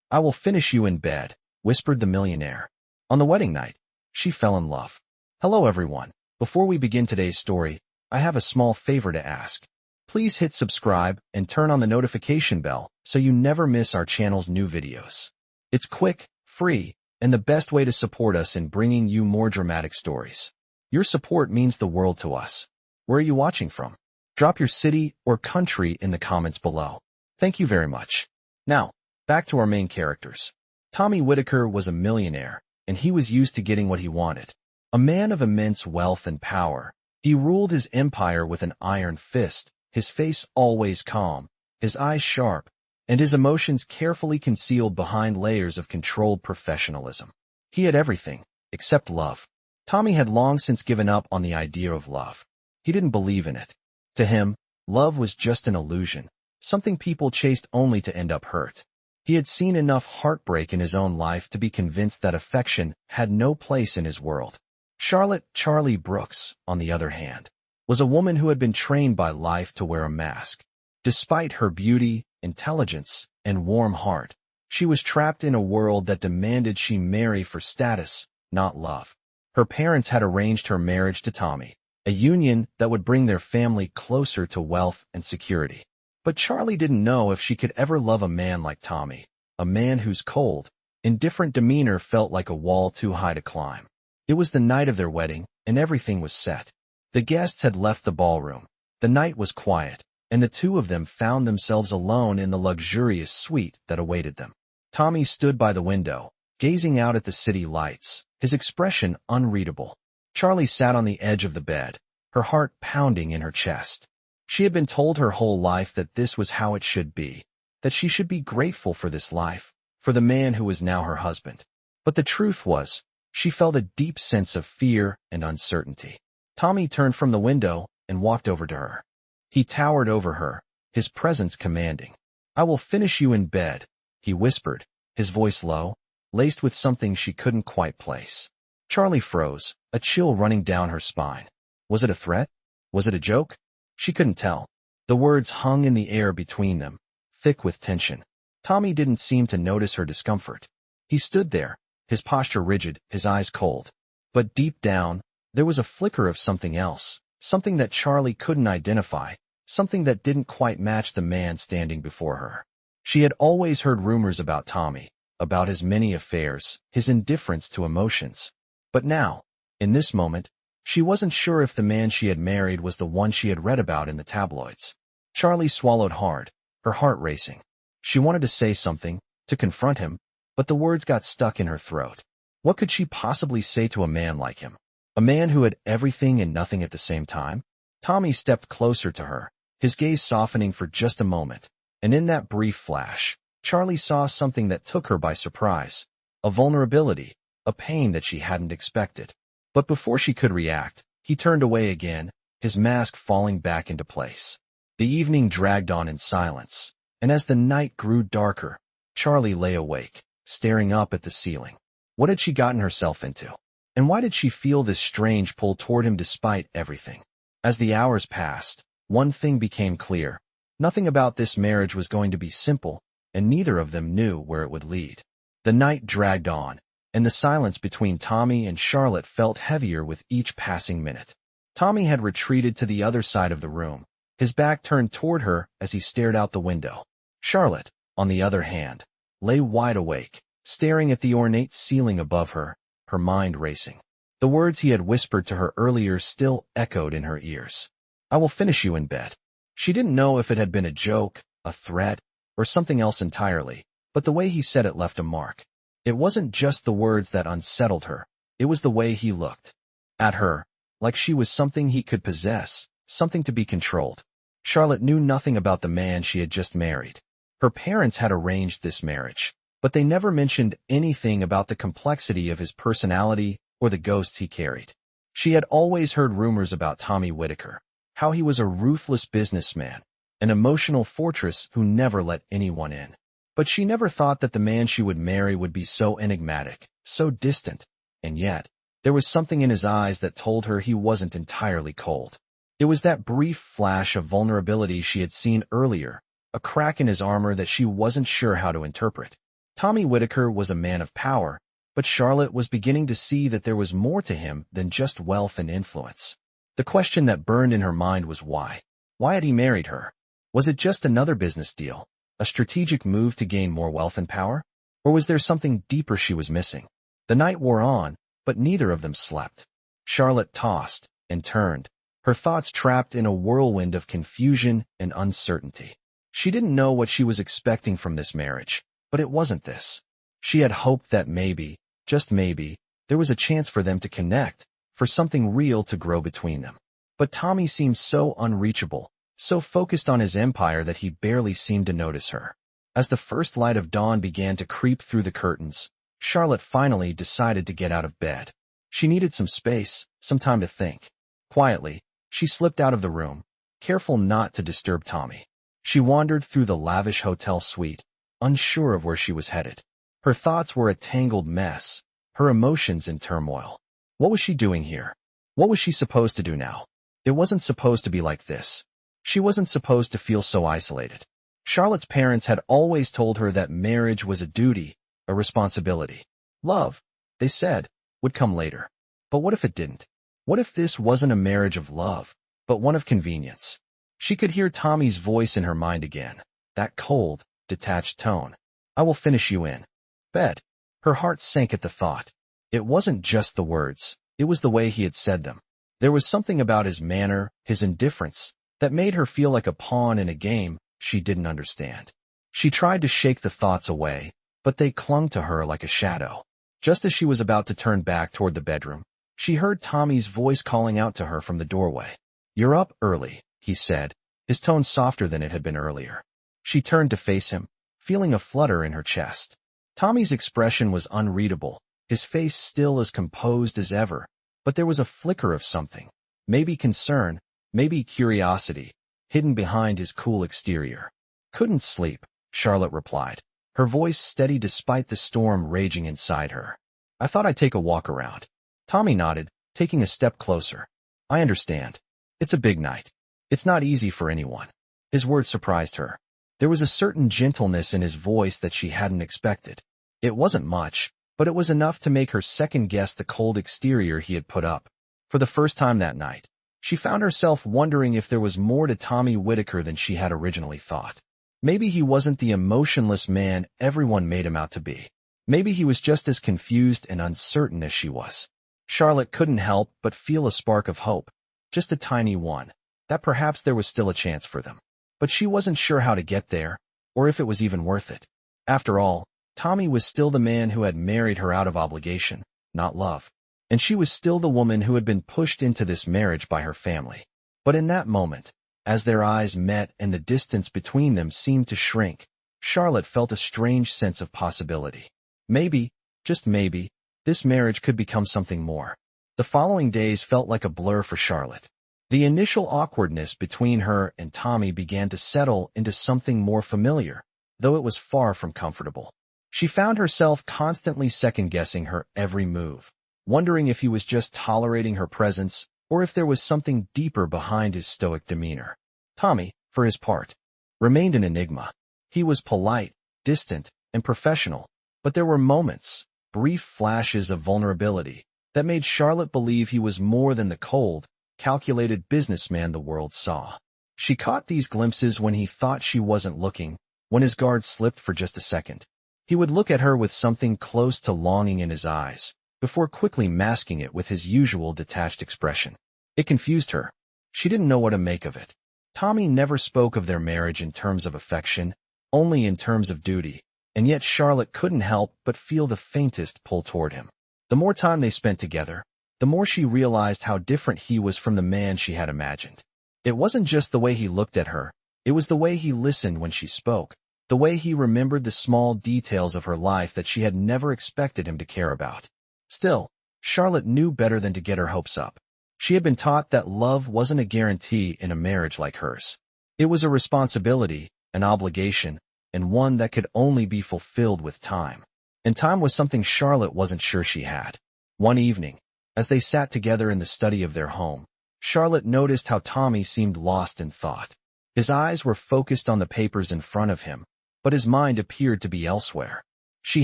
"I will finish you in bed," whispered the millionaire. On the wedding night, she fell in love. Hello everyone. Before we begin today's story, I have a small favor to ask. Please hit subscribe and turn on the notification bell so you never miss our channel's new videos. It's quick, free, and the best way to support us in bringing you more dramatic stories. Your support means the world to us. Where are you watching from? Drop your city or country in the comments below. Thank you very much. Now, back to our main characters. Tommy Whitaker was a millionaire, and he was used to getting what he wanted. A man of immense wealth and power, he ruled his empire with an iron fist, his face always calm, his eyes sharp, and his emotions carefully concealed behind layers of controlled professionalism. He had everything, except love. Tommy had long since given up on the idea of love. He didn't believe in it. To him, love was just an illusion, something people chased only to end up hurt. He had seen enough heartbreak in his own life to be convinced that affection had no place in his world. Charlotte "Charlie" Brooks, on the other hand, was a woman who had been trained by life to wear a mask. Despite her beauty, intelligence, and warm heart, she was trapped in a world that demanded she marry for status, not love. Her parents had arranged her marriage to Tommy, a union that would bring their family closer to wealth and security. But Charlie didn't know if she could ever love a man like Tommy, a man whose cold, indifferent demeanor felt like a wall too high to climb. It was the night of their wedding, and everything was set. The guests had left the ballroom. The night was quiet, and the two of them found themselves alone in the luxurious suite that awaited them. Tommy stood by the window, gazing out at the city lights, his expression unreadable. Charlie sat on the edge of the bed, her heart pounding in her chest. She had been told her whole life that this was how it should be, that she should be grateful for this life, for the man who was now her husband. But the truth was, she felt a deep sense of fear and uncertainty. Tommy turned from the window and walked over to her. He towered over her, his presence commanding. "I will finish you in bed," he whispered, his voice low, laced with something she couldn't quite place. Charlie froze, a chill running down her spine. Was it a threat? Was it a joke? She couldn't tell. The words hung in the air between them, thick with tension. Tommy didn't seem to notice her discomfort. He stood there, his posture rigid, his eyes cold. But deep down, there was a flicker of something else, something that Charlie couldn't identify, something that didn't quite match the man standing before her. She had always heard rumors about Tommy, about his many affairs, his indifference to emotions. But now, in this moment, she wasn't sure if the man she had married was the one she had read about in the tabloids. Charlie swallowed hard, her heart racing. She wanted to say something, to confront him, but the words got stuck in her throat. What could she possibly say to a man like him? A man who had everything and nothing at the same time? Tommy stepped closer to her, his gaze softening for just a moment, and in that brief flash, Charlie saw something that took her by surprise. A vulnerability, a pain that she hadn't expected. But before she could react, he turned away again, his mask falling back into place. The evening dragged on in silence, and as the night grew darker, Charlie lay awake, staring up at the ceiling. What had she gotten herself into? And why did she feel this strange pull toward him despite everything? As the hours passed, one thing became clear. Nothing about this marriage was going to be simple, and neither of them knew where it would lead. The night dragged on, and the silence between Tommy and Charlotte felt heavier with each passing minute. Tommy had retreated to the other side of the room, his back turned toward her as he stared out the window. Charlotte, on the other hand, lay wide awake, staring at the ornate ceiling above her, her mind racing. The words he had whispered to her earlier still echoed in her ears. "I will finish you in bed." She didn't know if it had been a joke, a threat, or something else entirely, but the way he said it left a mark. It wasn't just the words that unsettled her, it was the way he looked at her, like she was something he could possess, something to be controlled. Charlotte knew nothing about the man she had just married. Her parents had arranged this marriage, but they never mentioned anything about the complexity of his personality or the ghosts he carried. She had always heard rumors about Tommy Whitaker, how he was a ruthless businessman, an emotional fortress who never let anyone in. But she never thought that the man she would marry would be so enigmatic, so distant, and yet, there was something in his eyes that told her he wasn't entirely cold. It was that brief flash of vulnerability she had seen earlier, a crack in his armor that she wasn't sure how to interpret. Tommy Whitaker was a man of power, but Charlotte was beginning to see that there was more to him than just wealth and influence. The question that burned in her mind was why. Why had he married her? Was it just another business deal, a strategic move to gain more wealth and power? Or was there something deeper she was missing? The night wore on, but neither of them slept. Charlotte tossed and turned, her thoughts trapped in a whirlwind of confusion and uncertainty. She didn't know what she was expecting from this marriage, but it wasn't this. She had hoped that maybe, just maybe, there was a chance for them to connect, for something real to grow between them. But Tommy seemed so unreachable, so focused on his empire that he barely seemed to notice her. As the first light of dawn began to creep through the curtains, Charlotte finally decided to get out of bed. She needed some space, some time to think. Quietly, she slipped out of the room, careful not to disturb Tommy. She wandered through the lavish hotel suite, unsure of where she was headed. Her thoughts were a tangled mess, her emotions in turmoil. What was she doing here? What was she supposed to do now? It wasn't supposed to be like this. She wasn't supposed to feel so isolated. Charlotte's parents had always told her that marriage was a duty, a responsibility. Love, they said, would come later. But what if it didn't? What if this wasn't a marriage of love, but one of convenience? She could hear Tommy's voice in her mind again, that cold, detached tone. I will finish you in bed. Her heart sank at the thought. It wasn't just the words, it was the way he had said them. There was something about his manner, his indifference, that made her feel like a pawn in a game she didn't understand. She tried to shake the thoughts away, but they clung to her like a shadow. Just as she was about to turn back toward the bedroom, she heard Tommy's voice calling out to her from the doorway. You're up early, he said, his tone softer than it had been earlier. She turned to face him, feeling a flutter in her chest. Tommy's expression was unreadable, his face still as composed as ever, but there was a flicker of something, maybe concern, maybe curiosity, hidden behind his cool exterior. Couldn't sleep, Charlotte replied, her voice steady despite the storm raging inside her. I thought I'd take a walk around. Tommy nodded, taking a step closer. I understand. It's a big night. It's not easy for anyone. His words surprised her. There was a certain gentleness in his voice that she hadn't expected. It wasn't much, but it was enough to make her second-guess the cold exterior he had put up. For the first time that night, she found herself wondering if there was more to Tommy Whitaker than she had originally thought. Maybe he wasn't the emotionless man everyone made him out to be. Maybe he was just as confused and uncertain as she was. Charlotte couldn't help but feel a spark of hope, just a tiny one, that perhaps there was still a chance for them. But she wasn't sure how to get there, or if it was even worth it. After all, Tommy was still the man who had married her out of obligation, not love. And she was still the woman who had been pushed into this marriage by her family. But in that moment, as their eyes met and the distance between them seemed to shrink, Charlotte felt a strange sense of possibility. Maybe, just maybe, this marriage could become something more. The following days felt like a blur for Charlotte. The initial awkwardness between her and Tommy began to settle into something more familiar, though it was far from comfortable. She found herself constantly second-guessing her every move, wondering if he was just tolerating her presence or if there was something deeper behind his stoic demeanor. Tommy, for his part, remained an enigma. He was polite, distant, and professional, but there were moments, brief flashes of vulnerability, that made Charlotte believe he was more than the cold, calculated businessman the world saw. She caught these glimpses when he thought she wasn't looking, when his guard slipped for just a second. He would look at her with something close to longing in his eyes, before quickly masking it with his usual detached expression. It confused her. She didn't know what to make of it. Tommy never spoke of their marriage in terms of affection, only in terms of duty, and yet Charlotte couldn't help but feel the faintest pull toward him. The more time they spent together, the more she realized how different he was from the man she had imagined. It wasn't just the way he looked at her, it was the way he listened when she spoke, the way he remembered the small details of her life that she had never expected him to care about. Still, Charlotte knew better than to get her hopes up. She had been taught that love wasn't a guarantee in a marriage like hers. It was a responsibility, an obligation, and one that could only be fulfilled with time. And time was something Charlotte wasn't sure she had. One evening, as they sat together in the study of their home, Charlotte noticed how Tommy seemed lost in thought. His eyes were focused on the papers in front of him, but his mind appeared to be elsewhere. She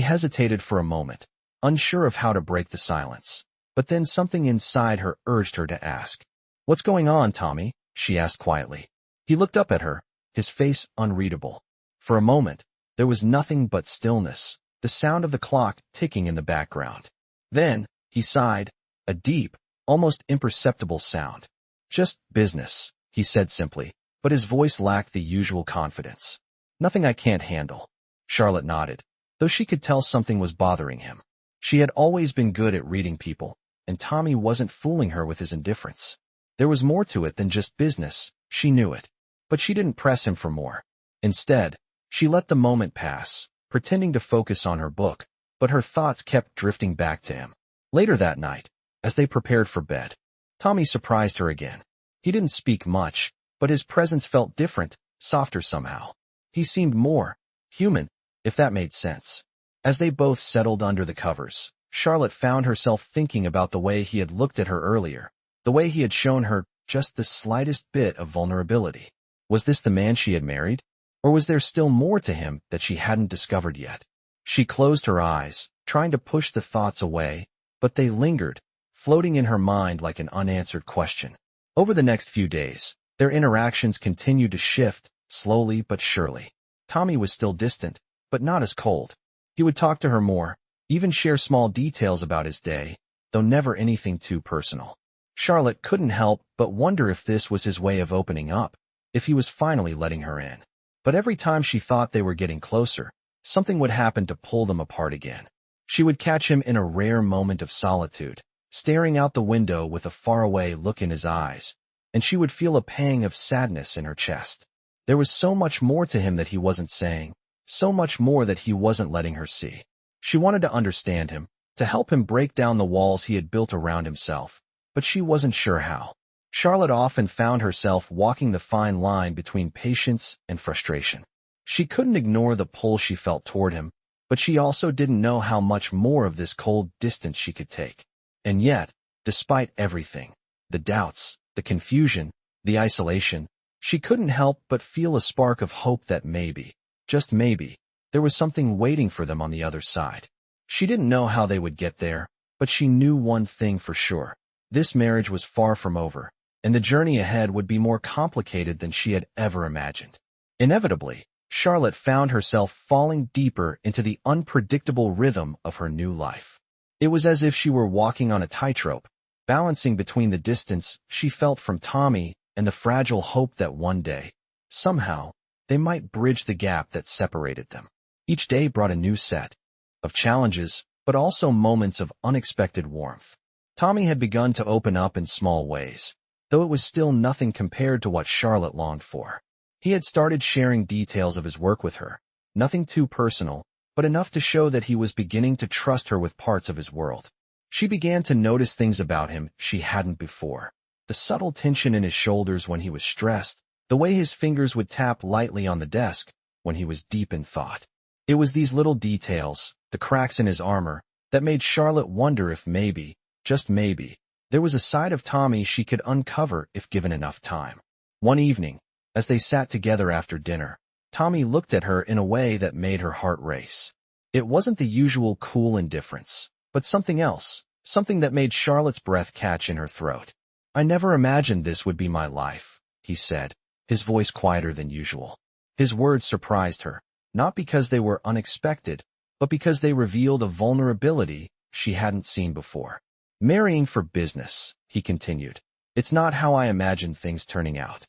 hesitated for a moment, unsure of how to break the silence. But then something inside her urged her to ask. "What's going on, Tommy?" she asked quietly. He looked up at her, his face unreadable. For a moment, there was nothing but stillness, the sound of the clock ticking in the background. Then, he sighed, a deep, almost imperceptible sound. "Just business," he said simply, but his voice lacked the usual confidence. "Nothing I can't handle." Charlotte nodded, though she could tell something was bothering him. She had always been good at reading people, and Tommy wasn't fooling her with his indifference. There was more to it than just business, she knew it. But she didn't press him for more. Instead, she let the moment pass, pretending to focus on her book, but her thoughts kept drifting back to him. Later that night, as they prepared for bed, Tommy surprised her again. He didn't speak much, but his presence felt different, softer somehow. He seemed more human, if that made sense. As they both settled under the covers, Charlotte found herself thinking about the way he had looked at her earlier, the way he had shown her just the slightest bit of vulnerability. Was this the man she had married? Or was there still more to him that she hadn't discovered yet? She closed her eyes, trying to push the thoughts away, but they lingered, floating in her mind like an unanswered question. Over the next few days, their interactions continued to shift, slowly but surely. Tommy was still distant, but not as cold. He would talk to her more, even share small details about his day, though never anything too personal. Charlotte couldn't help but wonder if this was his way of opening up, if he was finally letting her in. But every time she thought they were getting closer, something would happen to pull them apart again. She would catch him in a rare moment of solitude, staring out the window with a faraway look in his eyes, and she would feel a pang of sadness in her chest. There was so much more to him that he wasn't saying, so much more that he wasn't letting her see. She wanted to understand him, to help him break down the walls he had built around himself, but she wasn't sure how. Charlotte often found herself walking the fine line between patience and frustration. She couldn't ignore the pull she felt toward him, but she also didn't know how much more of this cold distance she could take. And yet, despite everything, the doubts, the confusion, the isolation, she couldn't help but feel a spark of hope that maybe, just maybe, there was something waiting for them on the other side. She didn't know how they would get there, but she knew one thing for sure. This marriage was far from over, and the journey ahead would be more complicated than she had ever imagined. Inevitably, Charlotte found herself falling deeper into the unpredictable rhythm of her new life. It was as if she were walking on a tightrope, balancing between the distance she felt from Tommy and the fragile hope that one day, somehow, they might bridge the gap that separated them. Each day brought a new set of challenges, but also moments of unexpected warmth. Tommy had begun to open up in small ways, though it was still nothing compared to what Charlotte longed for. He had started sharing details of his work with her, nothing too personal, but enough to show that he was beginning to trust her with parts of his world. She began to notice things about him she hadn't before. The subtle tension in his shoulders when he was stressed, the way his fingers would tap lightly on the desk when he was deep in thought. It was these little details, the cracks in his armor, that made Charlotte wonder if maybe, just maybe, there was a side of Tommy she could uncover if given enough time. One evening, as they sat together after dinner, Tommy looked at her in a way that made her heart race. It wasn't the usual cool indifference, but something else, something that made Charlotte's breath catch in her throat. "I never imagined this would be my life," he said, his voice quieter than usual. His words surprised her, not because they were unexpected, but because they revealed a vulnerability she hadn't seen before. "Marrying for business," he continued. "It's not how I imagined things turning out."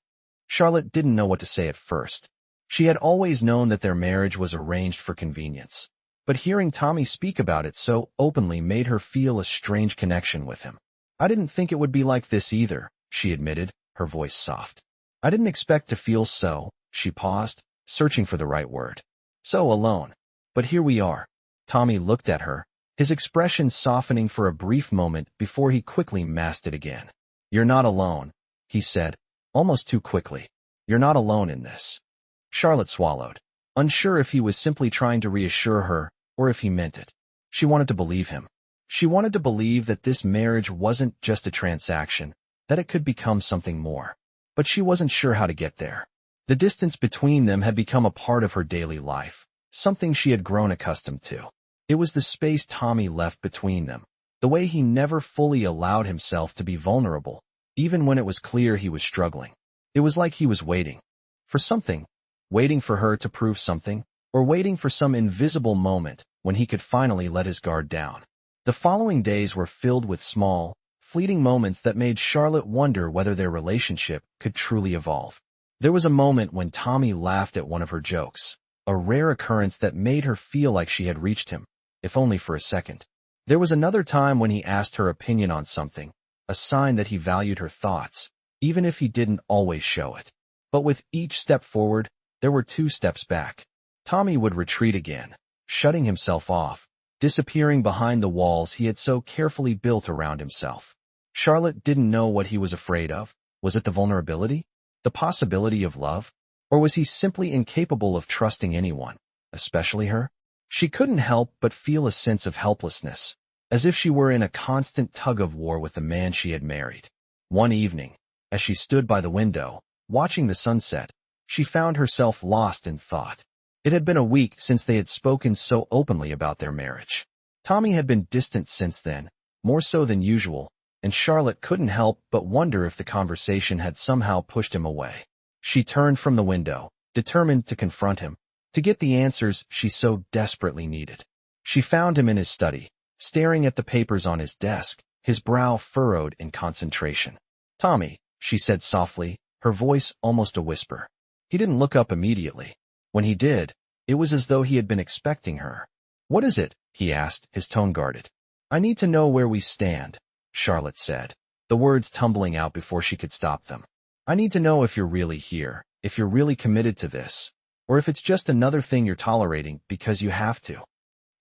Charlotte didn't know what to say at first. She had always known that their marriage was arranged for convenience, but hearing Tommy speak about it so openly made her feel a strange connection with him. "I didn't think it would be like this either," she admitted, her voice soft. "I didn't expect to feel so," she paused, searching for the right word. "So alone. But here we are." Tommy looked at her, his expression softening for a brief moment before he quickly masked it again. "You're not alone," he said, almost too quickly. "You're not alone in this." Charlotte swallowed, unsure if he was simply trying to reassure her or if he meant it. She wanted to believe him. She wanted to believe that this marriage wasn't just a transaction, that it could become something more. But she wasn't sure how to get there. The distance between them had become a part of her daily life, something she had grown accustomed to. It was the space Tommy left between them, the way he never fully allowed himself to be vulnerable, even when it was clear he was struggling. It was like he was waiting for something, waiting for her to prove something, or waiting for some invisible moment when he could finally let his guard down. The following days were filled with small, fleeting moments that made Charlotte wonder whether their relationship could truly evolve. There was a moment when Tommy laughed at one of her jokes, a rare occurrence that made her feel like she had reached him, if only for a second. There was another time when he asked her opinion on something, a sign that he valued her thoughts, even if he didn't always show it. But with each step forward, there were 2 steps back. Tommy would retreat again, shutting himself off, disappearing behind the walls he had so carefully built around himself. Charlotte didn't know what he was afraid of. Was it the vulnerability? The possibility of love? Or was he simply incapable of trusting anyone, especially her? She couldn't help but feel a sense of helplessness, as if she were in a constant tug-of-war with the man she had married. One evening, as she stood by the window, watching the sunset, she found herself lost in thought. It had been a week since they had spoken so openly about their marriage. Tommy had been distant since then, more so than usual, and Charlotte couldn't help but wonder if the conversation had somehow pushed him away. She turned from the window, determined to confront him, to get the answers she so desperately needed. She found him in his study, staring at the papers on his desk, his brow furrowed in concentration. "Tommy," she said softly, her voice almost a whisper. He didn't look up immediately. When he did, it was as though he had been expecting her. "What is it?" he asked, his tone guarded. "I need to know where we stand," Charlotte said, the words tumbling out before she could stop them. "I need to know if you're really here, if you're really committed to this, or if it's just another thing you're tolerating because you have to."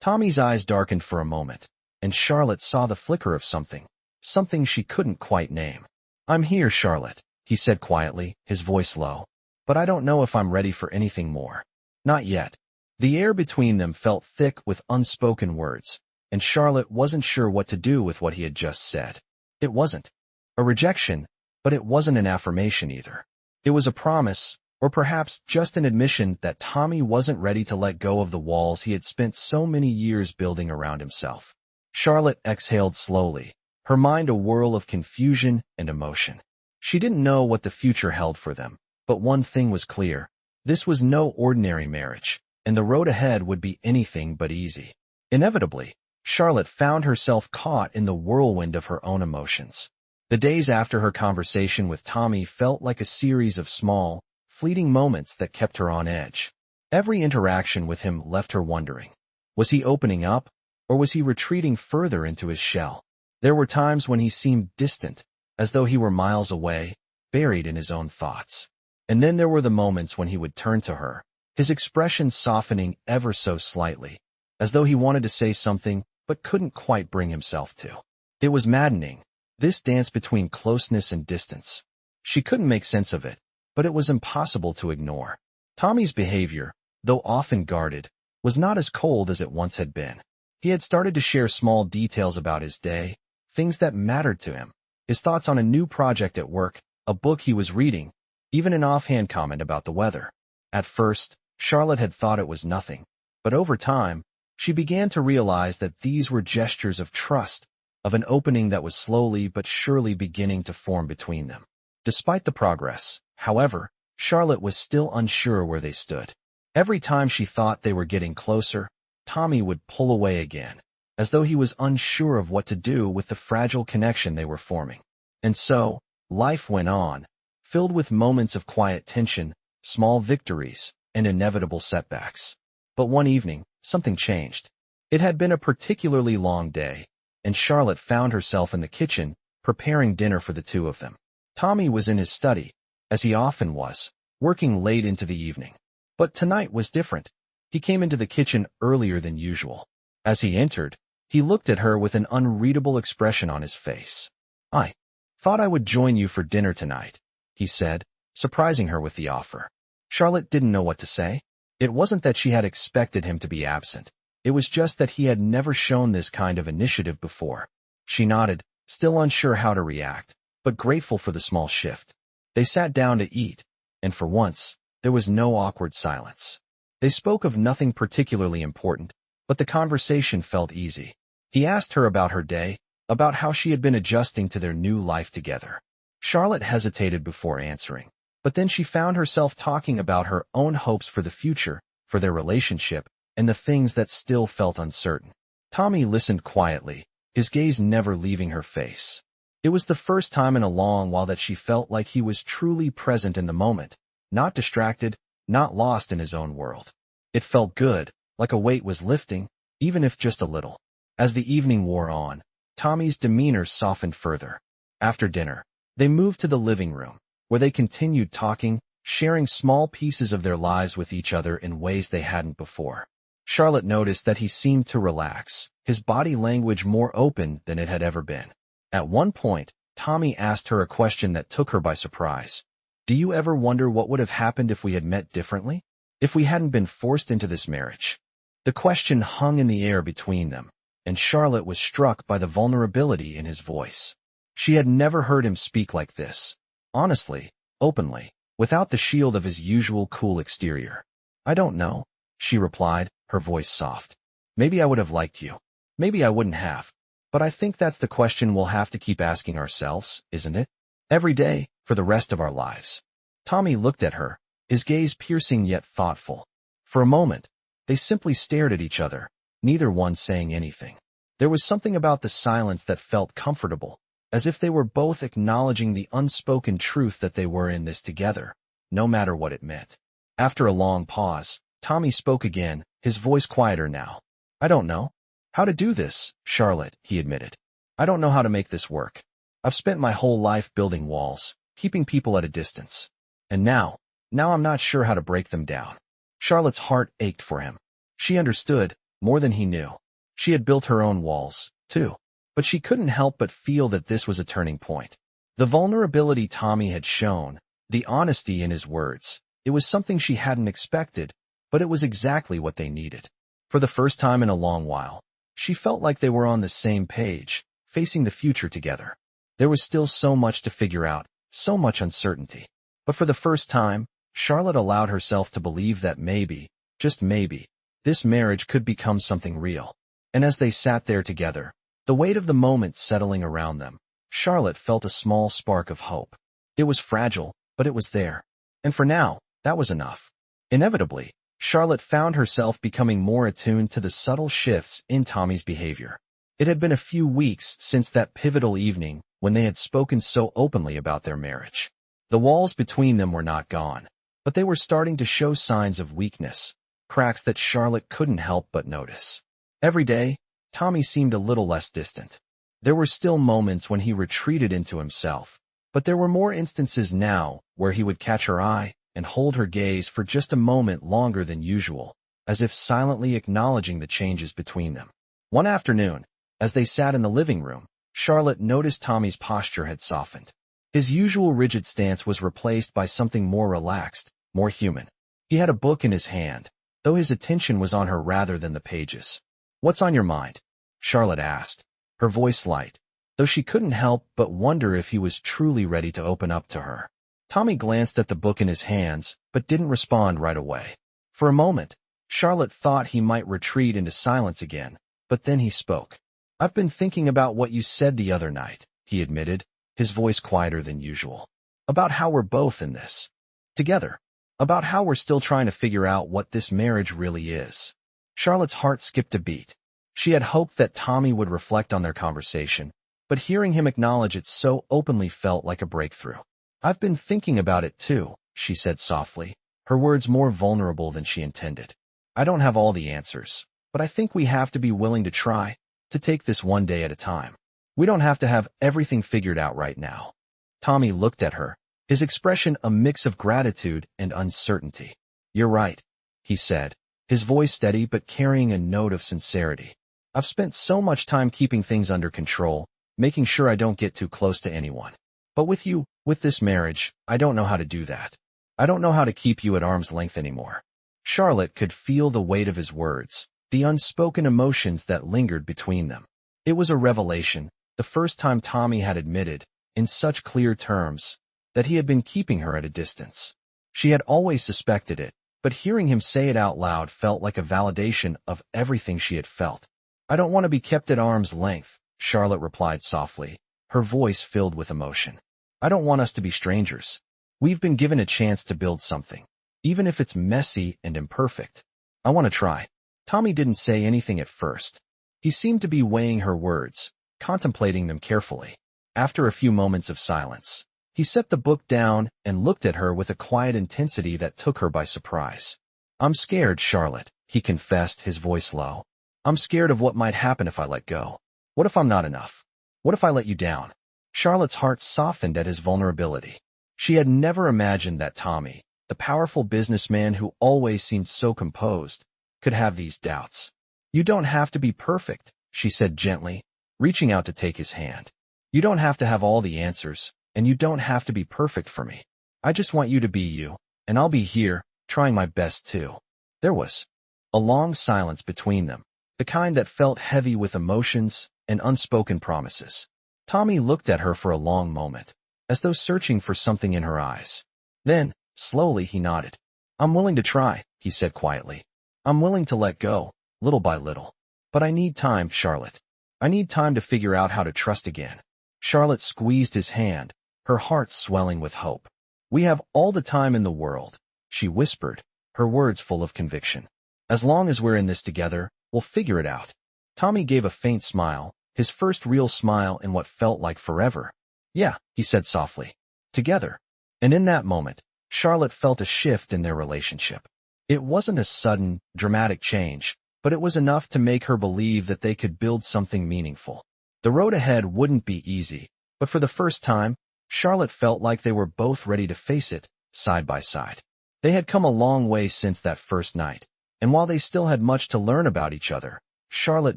Tommy's eyes darkened for a moment, and Charlotte saw the flicker of something she couldn't quite name. "I'm here, Charlotte," he said quietly, his voice low, "but I don't know if I'm ready for anything more. Not yet." The air between them felt thick with unspoken words, and Charlotte wasn't sure what to do with what he had just said. It wasn't a rejection, but it wasn't an affirmation either. It was a promise, or perhaps just an admission that Tommy wasn't ready to let go of the walls he had spent so many years building around himself. Charlotte exhaled slowly, her mind a whirl of confusion and emotion. She didn't know what the future held for them, but one thing was clear. This was no ordinary marriage, and the road ahead would be anything but easy. Inevitably, Charlotte found herself caught in the whirlwind of her own emotions. The days after her conversation with Tommy felt like a series of small, fleeting moments that kept her on edge. Every interaction with him left her wondering. Was he opening up, or was he retreating further into his shell? There were times when he seemed distant, as though he were miles away, buried in his own thoughts. And then there were the moments when he would turn to her, his expression softening ever so slightly, as though he wanted to say something but couldn't quite bring himself to. It was maddening, this dance between closeness and distance. She couldn't make sense of it, but it was impossible to ignore. Tommy's behavior, though often guarded, was not as cold as it once had been. He had started to share small details about his day, things that mattered to him, his thoughts on a new project at work, a book he was reading, even an offhand comment about the weather. At first, Charlotte had thought it was nothing, but over time, she began to realize that these were gestures of trust, of an opening that was slowly but surely beginning to form between them. Despite the progress, however, Charlotte was still unsure where they stood. Every time she thought they were getting closer, Tommy would pull away again, as though he was unsure of what to do with the fragile connection they were forming. And so, life went on, filled with moments of quiet tension, small victories, and inevitable setbacks. But one evening, something changed. It had been a particularly long day, and Charlotte found herself in the kitchen, preparing dinner for the two of them. Tommy was in his study, as he often was, working late into the evening. But tonight was different. He came into the kitchen earlier than usual. As he entered, he looked at her with an unreadable expression on his face. "I thought I would join you for dinner tonight," he said, surprising her with the offer. Charlotte didn't know what to say. It wasn't that she had expected him to be absent. It was just that he had never shown this kind of initiative before. She nodded, still unsure how to react, but grateful for the small shift. They sat down to eat, and for once, there was no awkward silence. They spoke of nothing particularly important, but the conversation felt easy. He asked her about her day, about how she had been adjusting to their new life together. Charlotte hesitated before answering, but then she found herself talking about her own hopes for the future, for their relationship, and the things that still felt uncertain. Tommy listened quietly, his gaze never leaving her face. It was the first time in a long while that she felt like he was truly present in the moment, not distracted, not lost in his own world. It felt good, like a weight was lifting, even if just a little. As the evening wore on, Tommy's demeanor softened further. After dinner, they moved to the living room, where they continued talking, sharing small pieces of their lives with each other in ways they hadn't before. Charlotte noticed that he seemed to relax, his body language more open than it had ever been. At one point, Tommy asked her a question that took her by surprise. "Do you ever wonder what would have happened if we had met differently? If we hadn't been forced into this marriage?" The question hung in the air between them, and Charlotte was struck by the vulnerability in his voice. She had never heard him speak like this. Honestly, openly, without the shield of his usual cool exterior. "I don't know," she replied, her voice soft. "Maybe I would have liked you. Maybe I wouldn't have. But I think that's the question we'll have to keep asking ourselves, isn't it? Every day, for the rest of our lives." Tommy looked at her, his gaze piercing yet thoughtful. For a moment, they simply stared at each other, neither one saying anything. There was something about the silence that felt comfortable, as if they were both acknowledging the unspoken truth that they were in this together, no matter what it meant. After a long pause, Tommy spoke again, his voice quieter now. "I don't know how to do this, Charlotte," he admitted. "I don't know how to make this work. I've spent my whole life building walls, keeping people at a distance. And now I'm not sure how to break them down." Charlotte's heart ached for him. She understood, more than he knew. She had built her own walls, too. But she couldn't help but feel that this was a turning point. The vulnerability Tommy had shown, the honesty in his words, it was something she hadn't expected, but it was exactly what they needed. For the first time in a long while, she felt like they were on the same page, facing the future together. There was still so much to figure out, so much uncertainty. But for the first time, Charlotte allowed herself to believe that maybe, just maybe, this marriage could become something real. And as they sat there together, the weight of the moment settling around them, Charlotte felt a small spark of hope. It was fragile, but it was there. And for now, that was enough. Inevitably, Charlotte found herself becoming more attuned to the subtle shifts in Tommy's behavior. It had been a few weeks since that pivotal evening when they had spoken so openly about their marriage. The walls between them were not gone, but they were starting to show signs of weakness, cracks that Charlotte couldn't help but notice. Every day, Tommy seemed a little less distant. There were still moments when he retreated into himself, but there were more instances now where he would catch her eye and hold her gaze for just a moment longer than usual, as if silently acknowledging the changes between them. One afternoon, as they sat in the living room, Charlotte noticed Tommy's posture had softened. His usual rigid stance was replaced by something more relaxed, more human. He had a book in his hand, though his attention was on her rather than the pages. "What's on your mind?" Charlotte asked, her voice light, though she couldn't help but wonder if he was truly ready to open up to her. Tommy glanced at the book in his hands, but didn't respond right away. For a moment, Charlotte thought he might retreat into silence again, but then he spoke. "I've been thinking about what you said the other night," he admitted, his voice quieter than usual. "About how we're both in this together. About how we're still trying to figure out what this marriage really is." Charlotte's heart skipped a beat. She had hoped that Tommy would reflect on their conversation, but hearing him acknowledge it so openly felt like a breakthrough. "I've been thinking about it too," she said softly, her words more vulnerable than she intended. "I don't have all the answers, but I think we have to be willing to try, to take this one day at a time. We don't have to have everything figured out right now." Tommy looked at her, his expression a mix of gratitude and uncertainty. "You're right," he said, his voice steady but carrying a note of sincerity. "I've spent so much time keeping things under control, making sure I don't get too close to anyone. But with you, with this marriage, I don't know how to do that. I don't know how to keep you at arm's length anymore." Charlotte could feel the weight of his words, the unspoken emotions that lingered between them. It was a revelation, the first time Tommy had admitted, in such clear terms, that he had been keeping her at a distance. She had always suspected it, but hearing him say it out loud felt like a validation of everything she had felt. "I don't want to be kept at arm's length," Charlotte replied softly, her voice filled with emotion. "I don't want us to be strangers. We've been given a chance to build something, even if it's messy and imperfect. I want to try." Tommy didn't say anything at first. He seemed to be weighing her words, contemplating them carefully. After a few moments of silence, he set the book down and looked at her with a quiet intensity that took her by surprise. "I'm scared, Charlotte," he confessed, his voice low. "I'm scared of what might happen if I let go. What if I'm not enough? What if I let you down?" Charlotte's heart softened at his vulnerability. She had never imagined that Tommy, the powerful businessman who always seemed so composed, could have these doubts. "You don't have to be perfect," she said gently, reaching out to take his hand. "You don't have to have all the answers, and you don't have to be perfect for me. I just want you to be you, and I'll be here, trying my best too." There was a long silence between them, the kind that felt heavy with emotions and unspoken promises. Tommy looked at her for a long moment, as though searching for something in her eyes. Then, slowly he nodded. "I'm willing to try," he said quietly. "I'm willing to let go, little by little. But I need time, Charlotte. I need time to figure out how to trust again." Charlotte squeezed his hand, her heart swelling with hope. "We have all the time in the world," she whispered, her words full of conviction. "As long as we're in this together, we'll figure it out." Tommy gave a faint smile, his first real smile in what felt like forever. "Yeah," he said softly. "Together." And in that moment, Charlotte felt a shift in their relationship. It wasn't a sudden, dramatic change, but it was enough to make her believe that they could build something meaningful. The road ahead wouldn't be easy, but for the first time, Charlotte felt like they were both ready to face it, side by side. They had come a long way since that first night, and while they still had much to learn about each other, Charlotte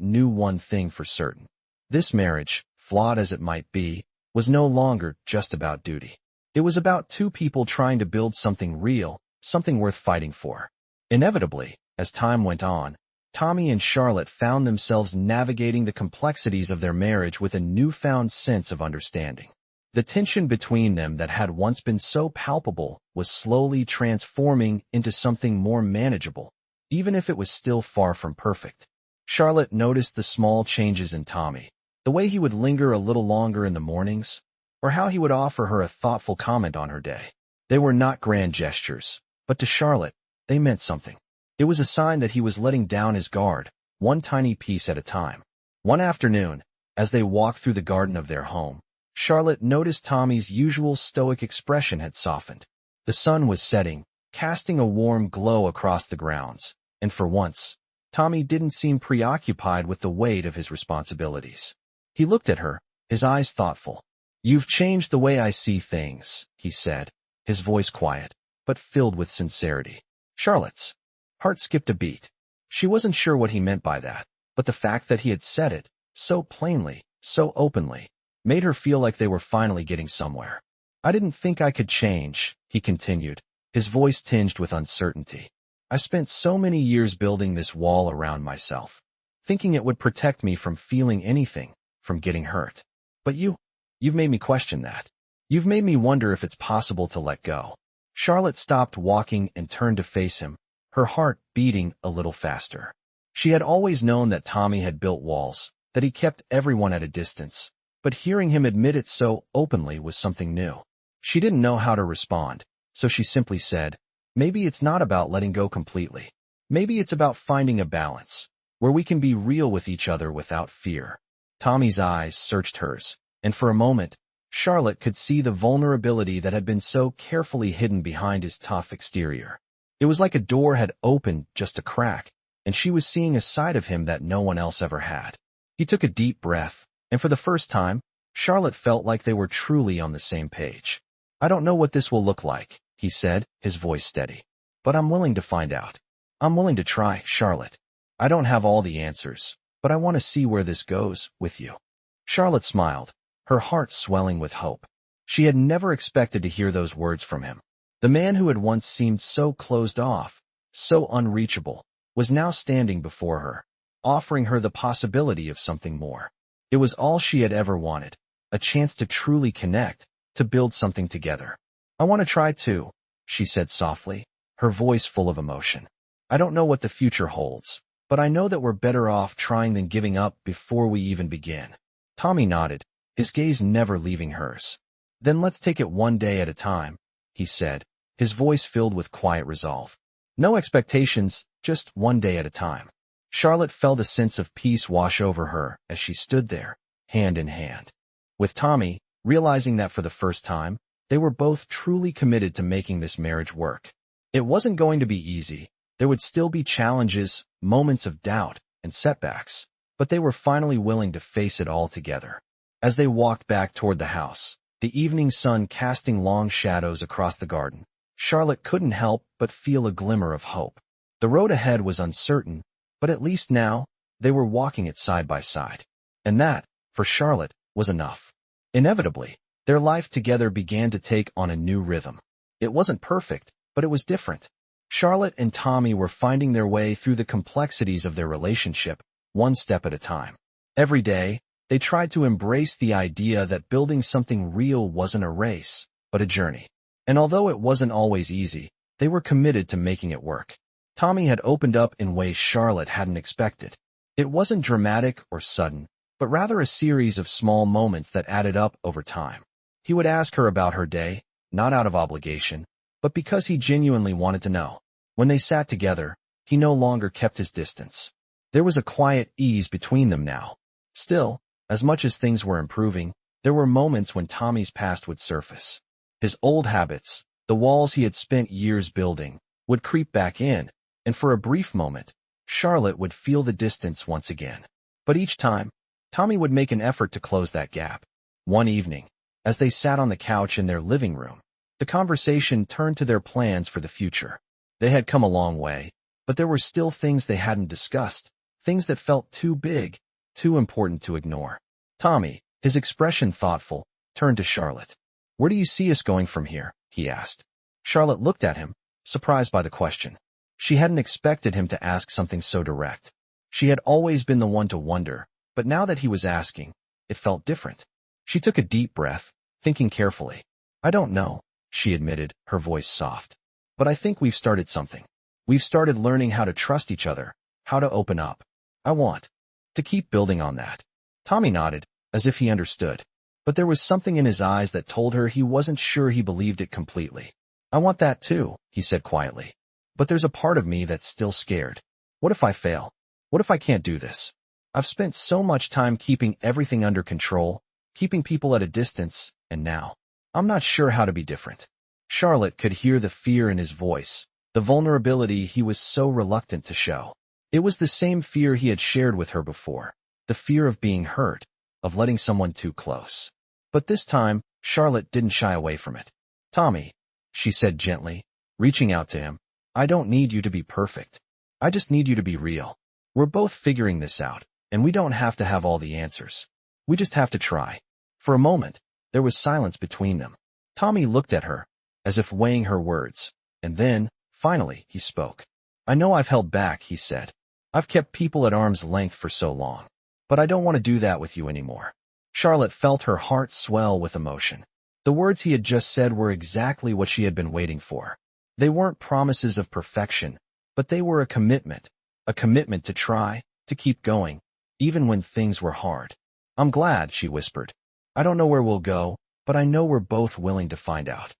knew one thing for certain. This marriage, flawed as it might be, was no longer just about duty. It was about two people trying to build something real, something worth fighting for. Inevitably, as time went on, Tommy and Charlotte found themselves navigating the complexities of their marriage with a newfound sense of understanding. The tension between them that had once been so palpable was slowly transforming into something more manageable, even if it was still far from perfect. Charlotte noticed the small changes in Tommy, the way he would linger a little longer in the mornings, or how he would offer her a thoughtful comment on her day. They were not grand gestures, but to Charlotte, they meant something. It was a sign that he was letting down his guard, one tiny piece at a time. One afternoon, as they walked through the garden of their home, Charlotte noticed Tommy's usual stoic expression had softened. The sun was setting, casting a warm glow across the grounds, and for once, Tommy didn't seem preoccupied with the weight of his responsibilities. He looked at her, his eyes thoughtful. "You've changed the way I see things," he said, his voice quiet, but filled with sincerity. Charlotte's heart skipped a beat. She wasn't sure what he meant by that, but the fact that he had said it, so plainly, so openly, made her feel like they were finally getting somewhere. "I didn't think I could change," he continued, his voice tinged with uncertainty. "I spent so many years building this wall around myself, thinking it would protect me from feeling anything, from getting hurt. But you've made me question that. You've made me wonder if it's possible to let go." Charlotte stopped walking and turned to face him, her heart beating a little faster. She had always known that Tommy had built walls, that he kept everyone at a distance, but hearing him admit it so openly was something new. She didn't know how to respond, so she simply said, "Maybe it's not about letting go completely. Maybe it's about finding a balance, where we can be real with each other without fear." Tommy's eyes searched hers, and for a moment, Charlotte could see the vulnerability that had been so carefully hidden behind his tough exterior. It was like a door had opened just a crack, and she was seeing a side of him that no one else ever had. He took a deep breath, and for the first time, Charlotte felt like they were truly on the same page. "I don't know what this will look like," he said, his voice steady. "But I'm willing to find out. I'm willing to try, Charlotte. I don't have all the answers, but I want to see where this goes, with you." Charlotte smiled, her heart swelling with hope. She had never expected to hear those words from him. The man who had once seemed so closed off, so unreachable, was now standing before her, offering her the possibility of something more. It was all she had ever wanted, a chance to truly connect, to build something together. "I want to try too," she said softly, her voice full of emotion. "I don't know what the future holds, but I know that we're better off trying than giving up before we even begin." Tommy nodded, his gaze never leaving hers. "Then let's take it one day at a time," he said, his voice filled with quiet resolve. "No expectations, just one day at a time." Charlotte felt a sense of peace wash over her as she stood there, hand in hand with Tommy, realizing that for the first time, they were both truly committed to making this marriage work. It wasn't going to be easy. There would still be challenges, moments of doubt, and setbacks, but they were finally willing to face it all together. As they walked back toward the house, the evening sun casting long shadows across the garden, Charlotte couldn't help but feel a glimmer of hope. The road ahead was uncertain, but at least now, they were walking it side by side. And that, for Charlotte, was enough. Inevitably, their life together began to take on a new rhythm. It wasn't perfect, but it was different. Charlotte and Tommy were finding their way through the complexities of their relationship, one step at a time. Every day, they tried to embrace the idea that building something real wasn't a race, but a journey. And although it wasn't always easy, they were committed to making it work. Tommy had opened up in ways Charlotte hadn't expected. It wasn't dramatic or sudden, but rather a series of small moments that added up over time. He would ask her about her day, not out of obligation, but because he genuinely wanted to know. When they sat together, he no longer kept his distance. There was a quiet ease between them now. Still, as much as things were improving, there were moments when Tommy's past would surface. His old habits, the walls he had spent years building, would creep back in, and for a brief moment, Charlotte would feel the distance once again. But each time, Tommy would make an effort to close that gap. One evening, as they sat on the couch in their living room, the conversation turned to their plans for the future. They had come a long way, but there were still things they hadn't discussed, things that felt too big, too important to ignore. Tommy, his expression thoughtful, turned to Charlotte. "Where do you see us going from here?" he asked. Charlotte looked at him, surprised by the question. She hadn't expected him to ask something so direct. She had always been the one to wonder, but now that he was asking, it felt different. She took a deep breath, thinking carefully. "I don't know," she admitted, her voice soft. "But I think we've started something. We've started learning how to trust each other, how to open up. I want to keep building on that." Tommy nodded, as if he understood. But there was something in his eyes that told her he wasn't sure he believed it completely. "I want that too," he said quietly. "But there's a part of me that's still scared. What if I fail? What if I can't do this? I've spent so much time keeping everything under control, keeping people at a distance, and now, I'm not sure how to be different." Charlotte could hear the fear in his voice, the vulnerability he was so reluctant to show. It was the same fear he had shared with her before, the fear of being hurt, of letting someone too close. But this time, Charlotte didn't shy away from it. "Tommy," she said gently, reaching out to him, "I don't need you to be perfect. I just need you to be real. We're both figuring this out, and we don't have to have all the answers. We just have to try." For a moment, there was silence between them. Tommy looked at her, as if weighing her words, and then, finally, he spoke. "I know I've held back," he said. "I've kept people at arm's length for so long, but I don't want to do that with you anymore." Charlotte felt her heart swell with emotion. The words he had just said were exactly what she had been waiting for. They weren't promises of perfection, but they were a commitment to try, to keep going, even when things were hard. "I'm glad," she whispered. "I don't know where we'll go, but I know we're both willing to find out."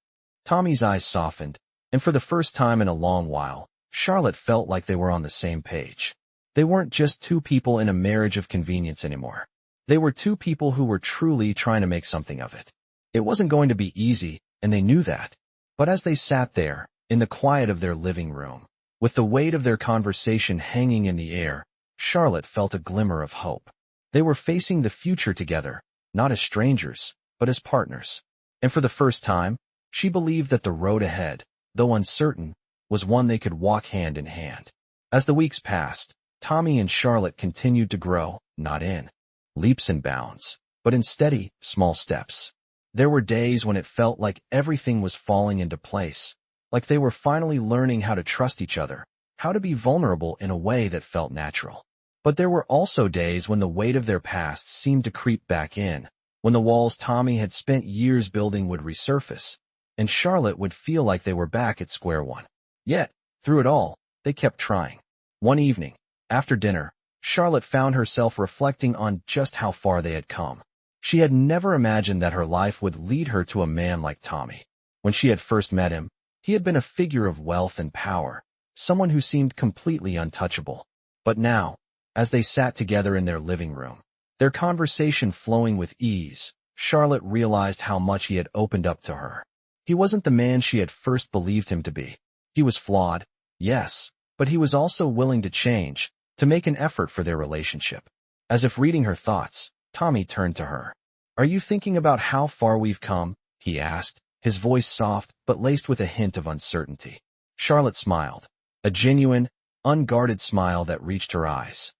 Tommy's eyes softened, and for the first time in a long while, Charlotte felt like they were on the same page. They weren't just two people in a marriage of convenience anymore. They were two people who were truly trying to make something of it. It wasn't going to be easy, and they knew that. But as they sat there, in the quiet of their living room, with the weight of their conversation hanging in the air, Charlotte felt a glimmer of hope. They were facing the future together, not as strangers, but as partners. And for the first time, she believed that the road ahead, though uncertain, was one they could walk hand in hand. As the weeks passed, Tommy and Charlotte continued to grow, not in leaps and bounds, but in steady, small steps. There were days when it felt like everything was falling into place, like they were finally learning how to trust each other, how to be vulnerable in a way that felt natural. But there were also days when the weight of their past seemed to creep back in, when the walls Tommy had spent years building would resurface, and Charlotte would feel like they were back at square one. Yet, through it all, they kept trying. One evening, after dinner, Charlotte found herself reflecting on just how far they had come. She had never imagined that her life would lead her to a man like Tommy. When she had first met him, he had been a figure of wealth and power, someone who seemed completely untouchable. But now, as they sat together in their living room, their conversation flowing with ease, Charlotte realized how much he had opened up to her. He wasn't the man she had first believed him to be. He was flawed, yes, but he was also willing to change, to make an effort for their relationship. As if reading her thoughts, Tommy turned to her. "Are you thinking about how far we've come?" he asked, his voice soft but laced with a hint of uncertainty. Charlotte smiled, a genuine, unguarded smile that reached her eyes.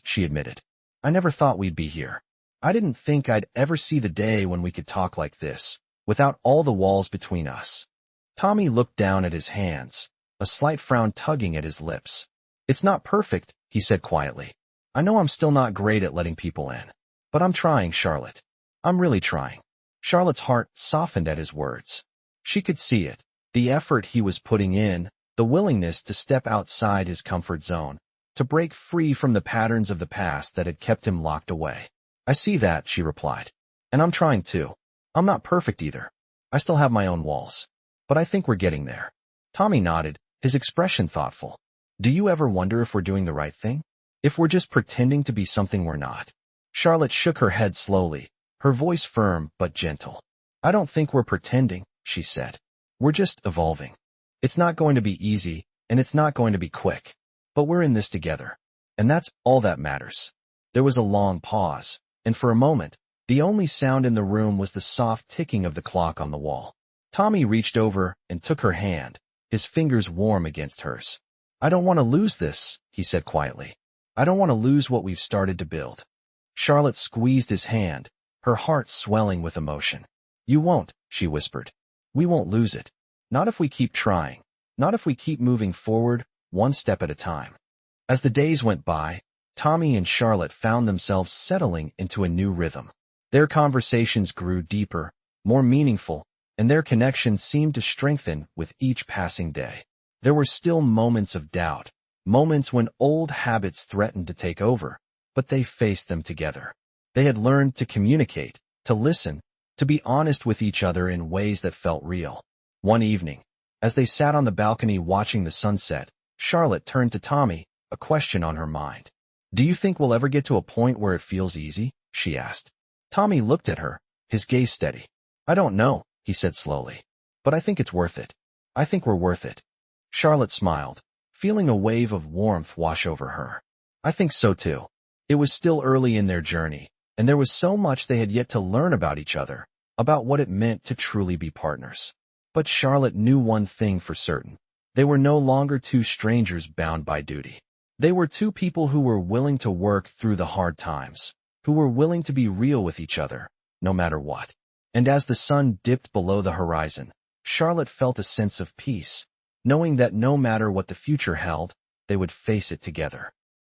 She admitted. "I never thought we'd be here. I didn't think I'd ever see the day when we could talk like this, without all the walls between us." Tommy looked down at his hands, a slight frown tugging at his lips. "It's not perfect," he said quietly. "I know I'm still not great at letting people in. But I'm trying, Charlotte. I'm really trying." Charlotte's heart softened at his words. She could see it, the effort he was putting in, the willingness to step outside his comfort zone, to break free from the patterns of the past that had kept him locked away. "I see that," she replied. "And I'm trying too. I'm not perfect either. I still have my own walls. But I think we're getting there." Tommy nodded, his expression thoughtful. "Do you ever wonder if we're doing the right thing? If we're just pretending to be something we're not?" Charlotte shook her head slowly, her voice firm but gentle. "I don't think we're pretending," she said. "We're just evolving. It's not going to be easy, and it's not going to be quick. But we're in this together. And that's all that matters." There was a long pause, and for a moment, the only sound in the room was the soft ticking of the clock on the wall. Tommy reached over and took her hand, his fingers warm against hers. "I don't want to lose this," he said quietly. "I don't want to lose what we've started to build." Charlotte squeezed his hand, her heart swelling with emotion. "You won't," she whispered. "We won't lose it. Not if we keep trying. Not if we keep moving forward, one step at a time." As the days went by, Tommy and Charlotte found themselves settling into a new rhythm. Their conversations grew deeper, more meaningful, and their connection seemed to strengthen with each passing day. There were still moments of doubt, moments when old habits threatened to take over, but they faced them together. They had learned to communicate, to listen, to be honest with each other in ways that felt real. One evening, as they sat on the balcony watching the sunset, Charlotte turned to Tommy, a question on her mind. "Do you think we'll ever get to a point where it feels easy?" she asked. Tommy looked at her, his gaze steady. "I don't know," he said slowly. "But I think it's worth it. I think we're worth it." Charlotte smiled, feeling a wave of warmth wash over her. "I think so too." It was still early in their journey, and there was so much they had yet to learn about each other, about what it meant to truly be partners. But Charlotte knew one thing for certain. They were no longer two strangers bound by duty. They were two people who were willing to work through the hard times, who were willing to be real with each other, no matter what. And as the sun dipped below the horizon, Charlotte felt a sense of peace, knowing that no matter what the future held, they would face it together.